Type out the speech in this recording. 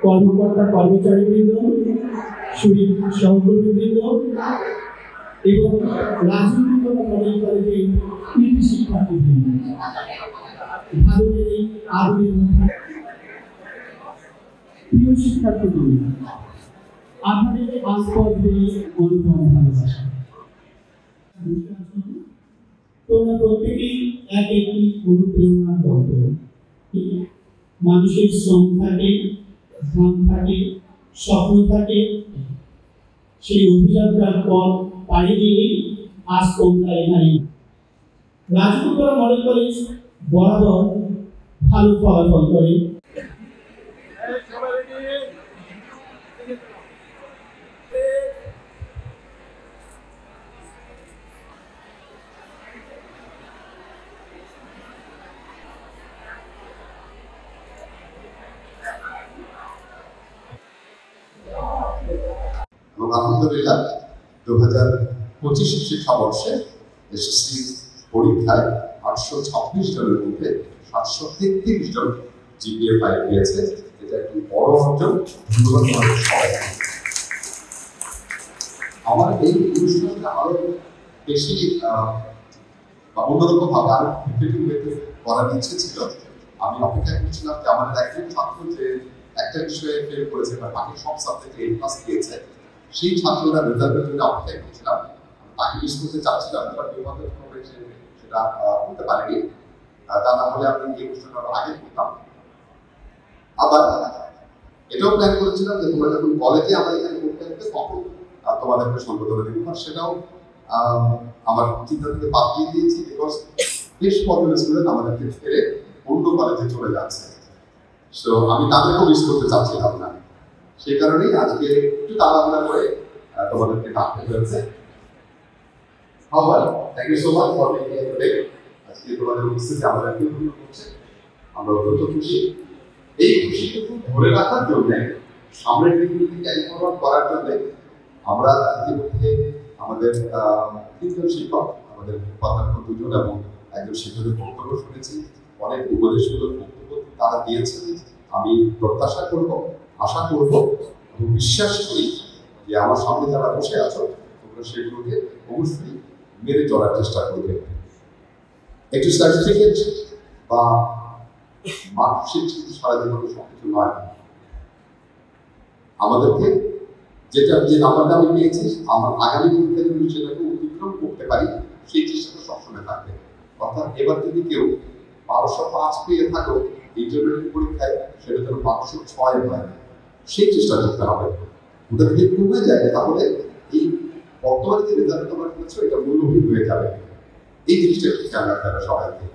কর্মকর্তা কর্মচারীবৃন্দ, শহীদ সহকর্মীবৃন্দ এবং রাজনীতি মডেল কলেজের কৃতি শিক্ষার্থীবৃন্দ, ভারতের এই আদরের প্রিয় শিক্ষার্থীবৃন্দ, আধারের আস্পদে অনুপম ভালোবাসা। তোমরা প্রত্যেকেই এক একটি অনুপ্রেরণার গল্প। মানুষের শ্রম থাকে, ঘাম থাকে, স্বপ্ন থাকে, সেই অভিযাত্রার পথ পাড়ি দিয়ে আজ তোমরা এখানে রাজপুতরা মডেল কলেজ বরাবর ভালো ফলাফল করে। আলহামদুলিল্লাহ 2025 শিক্ষাবর্ষে এসএসসি পরীক্ষায় 826 জনের মধ্যে 733 জন জিপিএ 5 পেয়েছে। এটা একটি বড় অর্জন। ধন্যবাদ সবাইকে। আমার এই অনুষ্ঠানটা আরো বেশি অন্যরকম ভাবে আরো ক্রিয়েটিভ ওয়েতে করার ইচ্ছে ছিল। আমি অপেক্ষা করছিলাম যে আমাদের একজন ছাত্র যে একটা বিষয়ে ফেল করেছে বা বাকি সব সাবজেক্টে A+ পেয়েছে, সেই ছাত্ররা রেজাল্টের জন্য অপেক্ষা করছিলাম। তাকে মিস করতে চাচ্ছিলাম, বাট বিভাগীয়ভাবে সেটা করতে পারেনি। তা না হলে আমি এই অনুষ্ঠানটা আগে করতাম। আবার এটাও প্ল্যান করেছিলাম যে তোমরা যখন কলেজে আমরা এখানে পড়তে আসবে তখন তোমাদেরকে সম্বোধনা দিব, আর সেটাও আমার চিন্তা থেকে বাদ দিয়ে দিয়েছি, বিকজ বেশ কজন স্টুডেন্ট আমাদেরকে ছেড়ে অন্য কলেজে চলে যাচ্ছে। সো আমি তাদেরকেও মিস করতে চাচ্ছিলাম না, সেই কারণেই আজকে একটু তাড়াহুড়া করে তোমাদেরকে ডাকতে হয়েছে। Thank you so much for being here today. আজকে তোমাদের উপস্থিতি আমাদের খুব করছে, আমরা অত্যন্ত খুশি। এই খুশিটুকু ধরে রাখার জন্য, সামনের দিনগুলোকে ক্যারি ফরওয়ার্ড করার জন্য আমরা ইতিমধ্যে আমাদের 3 জন শিক্ষক, আমাদের উপাধ্যক্ষ 2 জন এবং একজন শিক্ষকের বক্তব্য শুনেছি। অনেক উপদেশমূলক বক্তব্য তারা দিয়েছেন। আমি প্রত্যাশা করব, আশা করব এবং বিশ্বাস করি যে আমার সামনে যারা বসে আছো তোমরা সেগুলোকে অবশ্যই মেরে চলার চেষ্টা করবে। একটু সার্টিফিকেট বা মার্কশিট সারা জীবনে সবকিছু নয়। আমাদেরকে যেটা যে নাম্বারটা আমি পেয়েছি, আমার আগামী দিনে যদি সেটাকে অতিক্রম করতে পারি সেই চেষ্টাটা সবসময় থাকবে। অর্থাৎ এবার যদি কেউ 1205 পেয়ে থাকো ইন্টারমিডিয়েট পরীক্ষায়, সেটা যেন 506 হয়, সেই চেষ্টা করতে হবে। ওটা যদি কমে যায় তাহলে এই বর্তমানে যে রেজাল্ট তোমরা করেছো এটা মূল্যহীন হয়ে যাবে। এই জিনিসটা খেয়াল রাখতে হবে সবাইকে।